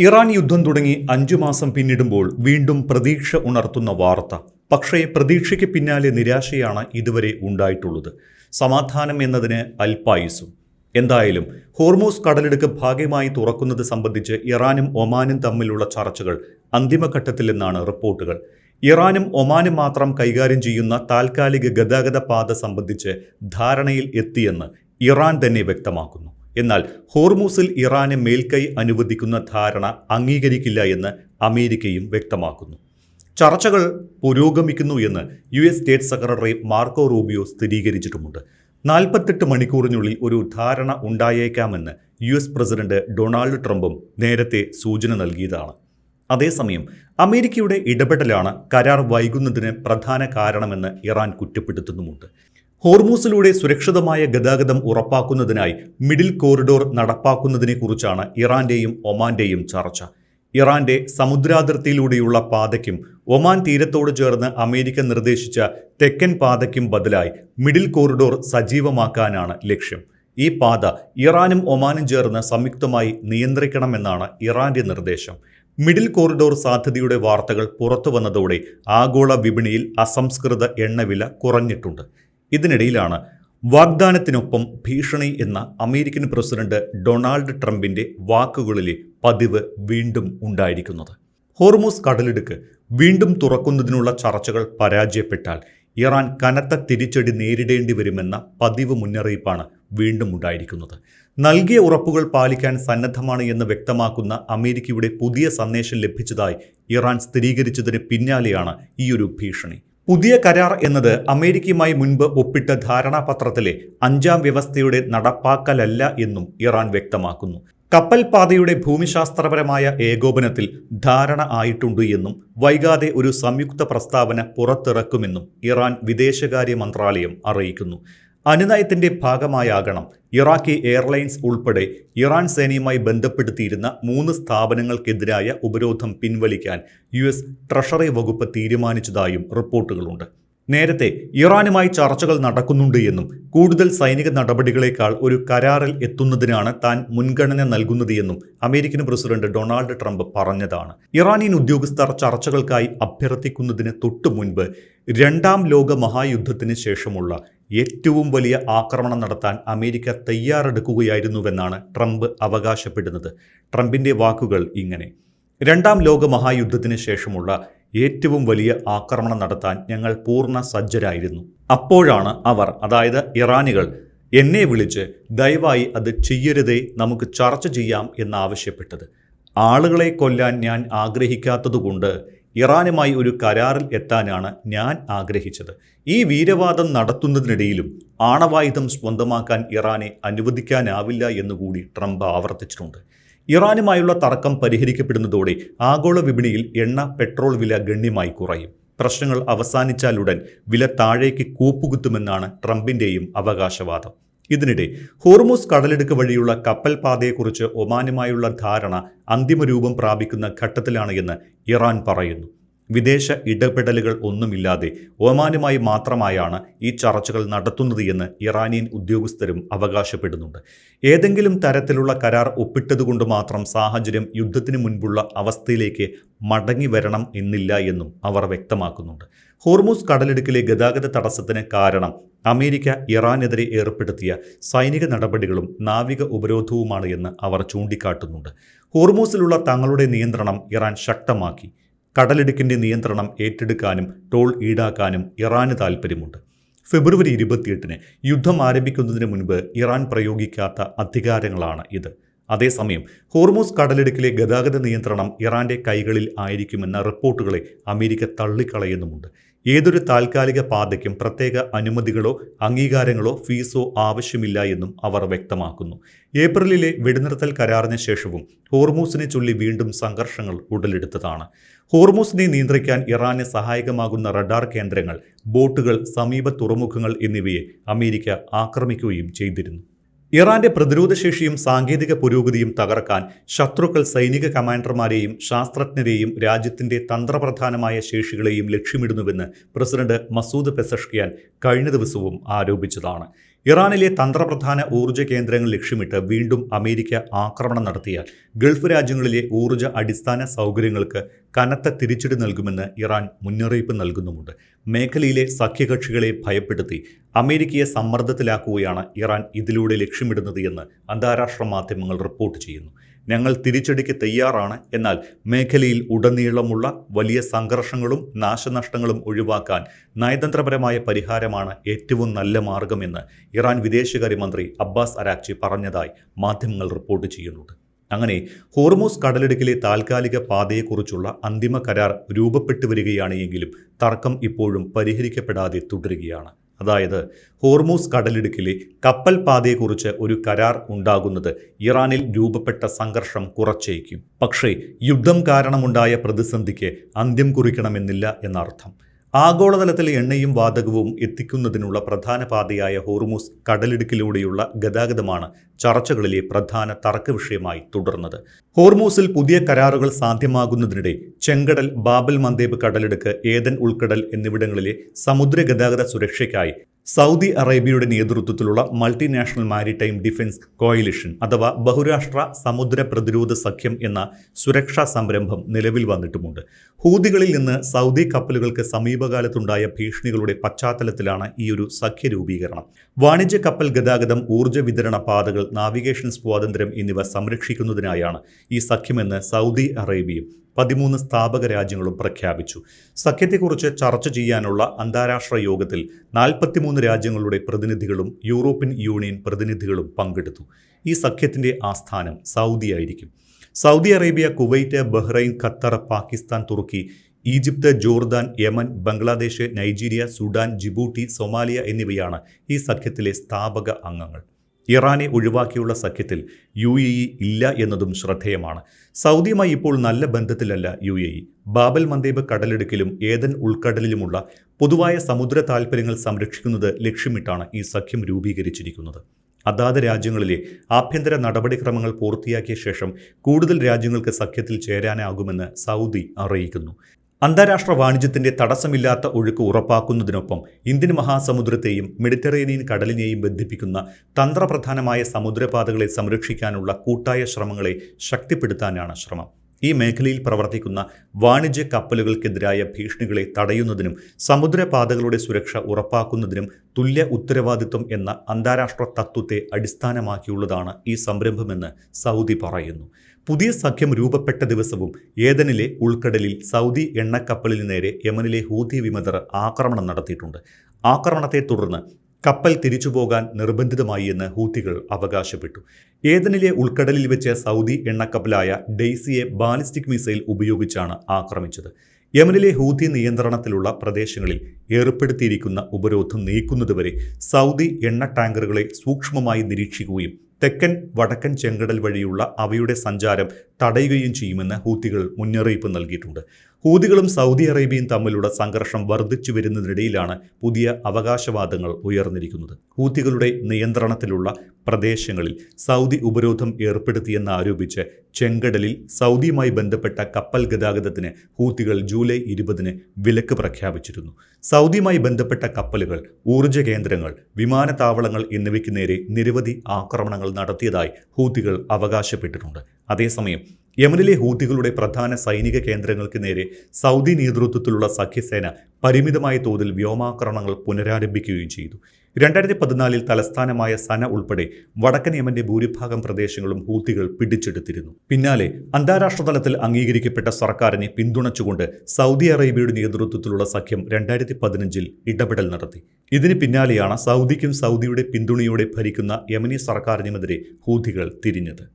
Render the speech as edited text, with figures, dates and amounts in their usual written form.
Iran യുദ്ധം തുടങ്ങി 5 മാസം പിന്നിടുമ്പോൾ വീണ്ടും പ്രതീക്ഷ ഉണർത്തുന്ന വാർത്ത. പക്ഷേ പ്രതീക്ഷയ്ക്ക് പിന്നാലെ നിരാശയാണ് ഇതുവരെ ഉണ്ടായിട്ടുള്ളത്. സമാധാനം എന്നതിന് അൽപായുസും. എന്തായാലും ഹോർമൂസ് കടലിടുക്ക് ഭാഗികമായി തുറക്കുന്നത് സംബന്ധിച്ച് ഇറാനും ഒമാനും തമ്മിലുള്ള ചർച്ചകൾ അന്തിമഘട്ടത്തിലെന്നാണ് റിപ്പോർട്ടുകൾ. ഇറാനും ഒമാനും മാത്രം കൈകാര്യം ചെയ്യുന്ന താൽക്കാലിക ഗതാഗത പാത സംബന്ധിച്ച് ധാരണയിൽ എത്തിയെന്ന് ഇറാൻ തന്നെ വ്യക്തമാക്കുന്നു. എന്നാൽ ഹോർമൂസിൽ ഇറാന് മേൽക്കൈ അനുവദിക്കുന്ന ധാരണ അംഗീകരിക്കില്ല എന്ന് അമേരിക്കയും വ്യക്തമാക്കുന്നു. ചർച്ചകൾ പുരോഗമിക്കുന്നു എന്ന് US state secretary Marco Rubio സ്ഥിരീകരിച്ചിട്ടുമുണ്ട്. 48 മണിക്കൂറിനുള്ളിൽ ഒരു ധാരണ ഉണ്ടായേക്കാമെന്ന് US പ്രസിഡന്റ് ഡൊണാൾഡ് ട്രംപും നേരത്തെ സൂചന നൽകിയതാണ്. അതേസമയം അമേരിക്കയുടെ ഇടപെടലാണ് കരാർ വൈകുന്നതിന് പ്രധാന കാരണമെന്ന് ഇറാൻ കുറ്റപ്പെടുത്തുന്നുമുണ്ട്. ഹോർമൂസിലൂടെ സുരക്ഷിതമായ ഗതാഗതം ഉറപ്പാക്കുന്നതിനായി മിഡിൽ കോറിഡോർ നടപ്പാക്കുന്നതിനെക്കുറിച്ചാണ് ഇറാന്റെയും ഒമാന്റെയും ചർച്ച. ഇറാന്റെ സമുദ്രാതിർത്തിയിലൂടെയുള്ള പാതയ്ക്കും ഒമാൻ തീരത്തോട് ചേർന്ന് അമേരിക്ക നിർദ്ദേശിച്ച തെക്കൻ പാതയ്ക്കും ബദലായി മിഡിൽ കോറിഡോർ സജീവമാക്കാനാണ് ലക്ഷ്യം. ഈ പാത ഇറാനും ഒമാനും ചേർന്ന് സംയുക്തമായി നിയന്ത്രിക്കണമെന്നാണ് ഇറാന്റെ നിർദ്ദേശം. മിഡിൽ കോറിഡോർ സാധ്യതയുടെ വാർത്തകൾ പുറത്തു വന്നതോടെ ആഗോള വിപണിയിൽ അസംസ്കൃത എണ്ണവില കുറഞ്ഞിട്ടുണ്ട്. ഇതിനിടയിലാണ് വാഗ്ദാനത്തിനൊപ്പം ഭീഷണി എന്ന അമേരിക്കൻ പ്രസിഡന്റ് ഡൊണാൾഡ് ട്രംപിന്റെ വാക്കുകളിലെ പതിവ് വീണ്ടും ഉണ്ടായിരിക്കുന്നത്. ഹോർമൂസ് കടലിടുക്ക് വീണ്ടും തുറക്കുന്നതിനുള്ള ചർച്ചകൾ പരാജയപ്പെട്ടാൽ ഇറാൻ കനത്ത തിരിച്ചടി നേരിടേണ്ടി വരുമെന്ന പതിവ് മുന്നറിയിപ്പാണ് വീണ്ടും ഉണ്ടായിരിക്കുന്നത്. നൽകിയ ഉറപ്പുകൾ പാലിക്കാൻ സന്നദ്ധമാണ് എന്ന് വ്യക്തമാക്കുന്ന അമേരിക്കയുടെ പുതിയ സന്ദേശം ലഭിച്ചതായി ഇറാൻ സ്ഥിരീകരിച്ചതിന് പിന്നാലെയാണ് ഈയൊരു ഭീഷണി. പുതിയ കരാർ എന്നത് അമേരിക്കയുമായി മുൻപ് ഒപ്പിട്ട ധാരണാപത്രത്തിലെ 5ാം വ്യവസ്ഥയുടെ നടപ്പാക്കലല്ല എന്നും ഇറാൻ വ്യക്തമാക്കുന്നു. കപ്പൽ പാതയുടെ ഭൂമിശാസ്ത്രപരമായ ഏകോപനത്തിൽ ധാരണ ആയിട്ടുണ്ട് എന്നും വൈകാതെ ഒരു സംയുക്ത പ്രസ്താവന പുറത്തിറക്കുമെന്നും ഇറാൻ വിദേശകാര്യ മന്ത്രാലയം അറിയിക്കുന്നു. അനുനയത്തിന്റെ ഭാഗമായാകണം ഇറാഖി എയർലൈൻസ് ഉൾപ്പെടെ ഇറാൻ സേനയുമായി ബന്ധപ്പെടുത്തിയിരുന്ന 3 സ്ഥാപനങ്ങൾക്കെതിരായ ഉപരോധം പിൻവലിക്കാൻ US ട്രഷറി വകുപ്പ് തീരുമാനിച്ചതായും റിപ്പോർട്ടുകളുണ്ട്. നേരത്തെ ഇറാനുമായി ചർച്ചകൾ നടക്കുന്നുണ്ട് എന്നും കൂടുതൽ സൈനിക നടപടികളേക്കാൾ ഒരു കരാറിൽ എത്തുന്നതിനാണ് താൻ മുൻഗണന നൽകുന്നത് എന്നും അമേരിക്കൻ പ്രസിഡന്റ് ഡൊണാൾഡ് ട്രംപ് പറഞ്ഞതാണ്. ഇറാനിയൻ ഉദ്യോഗസ്ഥർ ചർച്ചകൾക്കായി അഭ്യർത്ഥിക്കുന്നതിന് തൊട്ടു മുൻപ് 2ാം ലോക മഹായുദ്ധത്തിന് ശേഷമുള്ള ഏറ്റവും വലിയ ആക്രമണം നടത്താൻ അമേരിക്ക തയ്യാറെടുക്കുകയായിരുന്നുവെന്നാണ് ട്രംപ് അവകാശപ്പെടുന്നത്. ട്രംപിന്റെ വാക്കുകൾ ഇങ്ങനെ: 2ാം ലോക മഹായുദ്ധത്തിന് ശേഷമുള്ള ഏറ്റവും വലിയ ആക്രമണം നടത്താൻ ഞങ്ങൾ പൂർണ്ണ സജ്ജരായിരുന്നു. അപ്പോഴാണ് അവർ, അതായത് ഇറാനികൾ, എന്നെ വിളിച്ച് ദയവായി അത് ചെയ്യരുതേ, നമുക്ക് ചർച്ച ചെയ്യാം എന്നാവശ്യപ്പെട്ടത്. ആളുകളെ കൊല്ലാൻ ഞാൻ ആഗ്രഹിക്കാത്തതുകൊണ്ട് ഇറാനുമായി ഒരു കരാറിൽ എത്താനാണ് ഞാൻ ആഗ്രഹിച്ചത്. ഈ വീരവാദം നടത്തുന്നതിനിടയിലും ആണവായുധം സ്വന്തമാക്കാൻ ഇറാനെ അനുവദിക്കാനാവില്ല എന്നുകൂടി ട്രംപ് ആവർത്തിച്ചിട്ടുണ്ട്. ഇറാനുമായുള്ള തർക്കം പരിഹരിക്കപ്പെടുന്നതോടെ ആഗോള വിപണിയിൽ എണ്ണ, പെട്രോൾ വില ഗണ്യമായി കുറയും. പ്രശ്നങ്ങൾ അവസാനിച്ചാലുടൻ വില താഴേക്ക് കൂപ്പുകുത്തുമെന്നാണ് ട്രംപിന്റെയും അവകാശവാദം. ഇതിനിടെ ഹോർമൂസ് കടലിടുക്ക് വഴിയുള്ള കപ്പൽ പാതയെക്കുറിച്ച് ഒമാനുമായുള്ള ധാരണ അന്തിമരൂപം പ്രാപിക്കുന്ന ഘട്ടത്തിലാണ് എന്ന് ഇറാൻ പറയുന്നു. വിദേശ ഇടപെടലുകൾ ഒന്നുമില്ലാതെ ഒമാനുമായി മാത്രമായാണ് ഈ ചർച്ചകൾ നടത്തുന്നത് എന്ന് ഇറാനിയൻ ഉദ്യോഗസ്ഥരും അവകാശപ്പെടുന്നുണ്ട്. ഏതെങ്കിലും തരത്തിലുള്ള കരാർ ഒപ്പിട്ടതുകൊണ്ട് മാത്രം സാഹചര്യം യുദ്ധത്തിന് മുൻപുള്ള അവസ്ഥയിലേക്ക് മടങ്ങി വരണം എന്നില്ല എന്നും അവർ വ്യക്തമാക്കുന്നുണ്ട്. ഹോർമൂസ് കടലിടുക്കിലെ ഗതാഗത തടസ്സത്തിന് കാരണം അമേരിക്ക ഇറാനെതിരെ ഏർപ്പെടുത്തിയ സൈനിക നടപടികളും നാവിക ഉപരോധവുമാണ് എന്ന് അവർ ചൂണ്ടിക്കാട്ടുന്നുണ്ട്. ഹോർമൂസിലുള്ള തങ്ങളുടെ നിയന്ത്രണം ഇറാൻ ശക്തമാക്കി. കടലിടുക്കിൻ്റെ നിയന്ത്രണം ഏറ്റെടുക്കാനും ടോൾ ഈടാക്കാനും ഇറാന് താൽപ്പര്യമുണ്ട്. ഫെബ്രുവരി 28-ന് യുദ്ധം ആരംഭിക്കുന്നതിന് മുൻപ് ഇറാൻ പ്രയോഗിക്കാത്ത അധികാരങ്ങളാണ് ഇത്. അതേസമയം ഹോർമൂസ് കടലിടുക്കിലെ ഗതാഗത നിയന്ത്രണം ഇറാന്റെ കൈകളിൽ ആയിരിക്കുമെന്ന റിപ്പോർട്ടുകളെ അമേരിക്ക തള്ളിക്കളയുന്നുമുണ്ട്. ഏതൊരു താൽക്കാലിക പാതയ്ക്കും പ്രത്യേക അനുമതികളോ അംഗീകാരങ്ങളോ ഫീസോ ആവശ്യമില്ല എന്നും അവർ വ്യക്തമാക്കുന്നു. ഏപ്രിലിലെ വെടിനിർത്തൽ കരാറിന് ശേഷവും ഹോർമൂസിനെ ചൊല്ലി വീണ്ടും സംഘർഷങ്ങൾ ഉടലെടുത്തതാണ്. ഹോർമൂസിനെ നിയന്ത്രിക്കാൻ ഇറാന് സഹായകമാകുന്ന റഡാർ കേന്ദ്രങ്ങൾ, ബോട്ടുകൾ, സമീപ തുറമുഖങ്ങൾ എന്നിവയെ അമേരിക്ക ആക്രമിക്കുകയും ചെയ്തിരുന്നു. ഇറാന്റെ പ്രതിരോധശേഷിയും സാങ്കേതിക പുരോഗതിയും തകർക്കാൻ ശത്രുക്കൾ സൈനിക കമാൻഡർമാരെയും ശാസ്ത്രജ്ഞരെയും രാജ്യത്തിന്റെ തന്ത്രപ്രധാനമായ ശേഷികളെയും ലക്ഷ്യമിടുന്നുവെന്ന് പ്രസിഡന്റ് മസൂദ് പെസഷ്കിയാൻ കഴിഞ്ഞ ദിവസവും ആരോപിച്ചതാണ്. ഇറാനിലെ തന്ത്രപ്രധാന ഊർജ്ജ കേന്ദ്രങ്ങൾ ലക്ഷ്യമിട്ട് വീണ്ടും അമേരിക്ക ആക്രമണം നടത്തിയാൽ ഗൾഫ് രാജ്യങ്ങളിലെ ഊർജ്ജ അടിസ്ഥാന സൗകര്യങ്ങൾക്ക് കനത്ത തിരിച്ചടി നൽകുമെന്ന് ഇറാൻ മുന്നറിയിപ്പ് നൽകുന്നുമുണ്ട്. മേഖലയിലെ സഖ്യകക്ഷികളെ ഭയപ്പെടുത്തി അമേരിക്കയെ സമ്മർദ്ദത്തിലാക്കുകയാണ് ഇറാൻ ഇതിലൂടെ ലക്ഷ്യമിടുന്നത് എന്ന് അന്താരാഷ്ട്ര മാധ്യമങ്ങൾ റിപ്പോർട്ട് ചെയ്യുന്നു. ഞങ്ങൾ തിരിച്ചടിക്ക് തയ്യാറാണ്, എന്നാൽ മേഖലയിൽ ഉടനീളമുള്ള വലിയ സംഘർഷങ്ങളും നാശനഷ്ടങ്ങളും ഒഴിവാക്കാൻ നയതന്ത്രപരമായ പരിഹാരമാണ് ഏറ്റവും നല്ല മാർഗമെന്ന് ഇറാൻ വിദേശകാര്യമന്ത്രി അബ്ബാസ് അരാക്ചി പറഞ്ഞതായി മാധ്യമങ്ങൾ റിപ്പോർട്ട് ചെയ്യുന്നുണ്ട്. അങ്ങനെ ഹോർമൂസ് കടലിടുക്കിലെ താൽക്കാലിക പാതയെക്കുറിച്ചുള്ള അന്തിമ കരാർ രൂപപ്പെട്ടു വരികയാണ് എങ്കിലും തർക്കം ഇപ്പോഴും പരിഹരിക്കപ്പെടാതെ തുടരുകയാണ്. അതായത് ഹോർമൂസ് കടലിടുക്കിലെ കപ്പൽ പാതയെക്കുറിച്ച് ഒരു കരാർ ഉണ്ടാകുന്നത് ഇറാനിൽ രൂപപ്പെട്ട സംഘർഷം കുറച്ചേക്കും. പക്ഷേ യുദ്ധം കാരണമുണ്ടായ പ്രതിസന്ധിക്ക് അന്ത്യം കുറിക്കണമെന്നില്ല എന്നർത്ഥം. ആഗോളതലത്തിൽ എണ്ണയും വാതകവും എത്തിക്കുന്നതിനുള്ള പ്രധാന പാതയായ ഹോർമൂസ് കടലിടുക്കിലൂടെയുള്ള ഗതാഗതമാണ് ചർച്ചകളിലെ പ്രധാന തർക്ക വിഷയമായി തുടർന്നത്. ഹോർമൂസിൽ പുതിയ കരാറുകൾ സാധ്യമാകുന്നതിനിടെ ചെങ്കടൽ, ബാബൽ മന്ദേബ് കടലിടുക്ക്, ഏദൻ ഉൾക്കടൽ എന്നിവിടങ്ങളിലെ സമുദ്ര ഗതാഗത സുരക്ഷയ്ക്കായി സൗദി അറേബ്യയുടെ നേതൃത്വത്തിലുള്ള മൾട്ടിനാഷണൽ മാരിടൈം ഡിഫൻസ് കോയിലിഷൻ അഥവാ ബഹുരാഷ്ട്ര സമുദ്ര പ്രതിരോധ സഖ്യം എന്ന സുരക്ഷാ സംരംഭം നിലവിൽ വന്നിട്ടുമുണ്ട്. ഹൂതികളിൽ നിന്ന് സൗദി കപ്പലുകൾക്ക് സമീപകാലത്തുണ്ടായ ഭീഷണികളുടെ പശ്ചാത്തലത്തിലാണ് ഈ ഒരു സഖ്യ രൂപീകരണം. വാണിജ്യ കപ്പൽ ഗതാഗതം, ഊർജ്ജ വിതരണ പാതകൾ, നാവിഗേഷൻ സ്വാതന്ത്ര്യം എന്നിവ സംരക്ഷിക്കുന്നതിനായാണ് ഈ സഖ്യമെന്ന് സൗദി അറേബ്യയും 13 സ്ഥാപക രാജ്യങ്ങളും പ്രഖ്യാപിച്ചു. സഖ്യത്തെക്കുറിച്ച് ചർച്ച ചെയ്യാനുള്ള അന്താരാഷ്ട്ര യോഗത്തിൽ 43 രാജ്യങ്ങളുടെ പ്രതിനിധികളും യൂറോപ്യൻ യൂണിയൻ പ്രതിനിധികളും പങ്കെടുത്തു. ഈ സഖ്യത്തിന്റെ ആസ്ഥാനം സൗദിയായിരിക്കും. Saudi Arabia, Kuwait, Bahrain, Qatar, Pakistan, Turkey, Egypt, Jordan, Yemen, Bangladesh, Nigeria, Sudan, Djibouti, Somalia എന്നിവയാണ് ഈ സഖ്യത്തിലെ സ്ഥാപക അംഗങ്ങൾ. ഇറാനെ ഒഴിവാക്കിയുള്ള സഖ്യത്തിൽ UAE ഇല്ല എന്നതും ശ്രദ്ധേയമാണ്. സൗദിയുമായി ഇപ്പോൾ നല്ല ബന്ധത്തിലല്ല UAE. ബാബൽ മന്ദേബ് കടലിടുക്കിലും ഏദൻ ഉൾക്കടലിലുമുള്ള പൊതുവായ സമുദ്ര താൽപ്പര്യങ്ങൾ സംരക്ഷിക്കുന്നത് ലക്ഷ്യമിട്ടാണ് ഈ സഖ്യം രൂപീകരിച്ചിരിക്കുന്നത്. അതാത് രാജ്യങ്ങളിലെ ആഭ്യന്തര നടപടിക്രമങ്ങൾ പൂർത്തിയാക്കിയ ശേഷം കൂടുതൽ രാജ്യങ്ങൾക്ക് സഖ്യത്തിൽ ചേരാനാകുമെന്ന് സൗദി അറിയിക്കുന്നു. അന്താരാഷ്ട്ര വാണിജ്യത്തിന്റെ തടസ്സമില്ലാത്ത ഒഴുക്ക് ഉറപ്പാക്കുന്നതിനൊപ്പം ഇന്ത്യൻ മഹാസമുദ്രത്തെയും മെഡിറ്ററേനിയൻ കടലിനെയും ബന്ധിപ്പിക്കുന്ന തന്ത്രപ്രധാനമായ സമുദ്രപാതകളെ സംരക്ഷിക്കാനുള്ള കൂട്ടായ ശ്രമങ്ങളെ ശക്തിപ്പെടുത്താനാണ് ശ്രമം. ഈ മേഖലയിൽ പ്രവർത്തിക്കുന്ന വാണിജ്യ കപ്പലുകൾക്കെതിരായ ഭീഷണികളെ തടയുന്നതിനും സമുദ്രപാതകളുടെ സുരക്ഷ ഉറപ്പാക്കുന്നതിനും തുല്യ ഉത്തരവാദിത്വം എന്ന അന്താരാഷ്ട്ര തത്വത്തെ അടിസ്ഥാനമാക്കിയുള്ളതാണ് ഈ സംരംഭമെന്ന് സൗദി പറയുന്നു. പുതിയ സഖ്യം രൂപപ്പെട്ട ദിവസവും ഏദനിലെ ഉൾക്കടലിൽ സൗദി എണ്ണക്കപ്പലിന് നേരെ യമനിലെ ഹൂതി വിമതർ ആക്രമണം നടത്തിയിട്ടുണ്ട്. ആക്രമണത്തെ തുടർന്ന് കപ്പൽ തിരിച്ചുപോകാൻ നിർബന്ധിതമായി എന്ന് ഹൂത്തികൾ അവകാശപ്പെട്ടു. ഏദനിലെ ഉൾക്കടലിൽ വെച്ച് സൗദി എണ്ണക്കപ്പലായ ഡെയ്സിയെ ബാലിസ്റ്റിക് മിസൈൽ ഉപയോഗിച്ചാണ് ആക്രമിച്ചത്. യമനിലെ ഹൂത്തി നിയന്ത്രണത്തിലുള്ള പ്രദേശങ്ങളിൽ ഏർപ്പെടുത്തിയിരിക്കുന്ന ഉപരോധം നീക്കുന്നതുവരെ സൗദി എണ്ണ ടാങ്കറുകളെ സൂക്ഷ്മമായി നിരീക്ഷിക്കുകയും തെക്കൻ വടക്കൻ ചെങ്കടൽ വഴിയുള്ള അവയുടെ സഞ്ചാരം തടയുകയും ചെയ്യുമെന്ന് ഹൂത്തികൾ മുന്നറിയിപ്പ് നൽകിയിട്ടുണ്ട്. ഹൂതികളും സൗദി അറേബ്യയും തമ്മിലുള്ള സംഘർഷം വർദ്ധിച്ചു വരുന്നതിനിടയിലാണ് പുതിയ അവകാശവാദങ്ങൾ ഉയർന്നിരിക്കുന്നത്. ഹൂതികളുടെ നിയന്ത്രണത്തിലുള്ള പ്രദേശങ്ങളിൽ സൗദി ഉപരോധം ഏർപ്പെടുത്തിയെന്നാരോപിച്ച് ചെങ്കടലിൽ സൗദിയുമായി ബന്ധപ്പെട്ട കപ്പൽ ഗതാഗതത്തിന് ഹൂതികൾ ജൂലൈ 20 വിലക്ക് പ്രഖ്യാപിച്ചിരുന്നു. സൗദിയുമായി ബന്ധപ്പെട്ട കപ്പലുകൾ, ഊർജ്ജ കേന്ദ്രങ്ങൾ, വിമാനത്താവളങ്ങൾ എന്നിവയ്ക്ക് നേരെ നിരവധി ആക്രമണങ്ങൾ നടത്തിയതായി ഹൂതികൾ അവകാശപ്പെട്ടിട്ടുണ്ട്. അതേസമയം യമനിലെ ഹൂതികളുടെ പ്രധാന സൈനിക കേന്ദ്രങ്ങൾക്ക് നേരെ സൗദി നേതൃത്വത്തിലുള്ള സഖ്യസേന പരിമിതമായ തോതിൽ വ്യോമാക്രമണങ്ങൾ പുനരാരംഭിക്കുകയും ചെയ്തു. 2014 തലസ്ഥാനമായ സന ഉൾപ്പെടെ വടക്കൻ യമന്റെ ഭൂരിഭാഗം പ്രദേശങ്ങളും ഹൂതികൾ പിടിച്ചെടുത്തിരുന്നു. പിന്നാലെ അന്താരാഷ്ട്ര തലത്തിൽ അംഗീകരിക്കപ്പെട്ട സർക്കാരിനെ പിന്തുണച്ചുകൊണ്ട് സൗദി അറേബ്യയുടെ നേതൃത്വത്തിലുള്ള സഖ്യം 2015 ഇടപെടൽ നടത്തി. ഇതിന് പിന്നാലെയാണ് സൗദിക്കും സൗദിയുടെ പിന്തുണയോടെ ഭരിക്കുന്ന യമനി സർക്കാരിനുമെതിരെ ഹൂതികൾ തിരിഞ്ഞത്.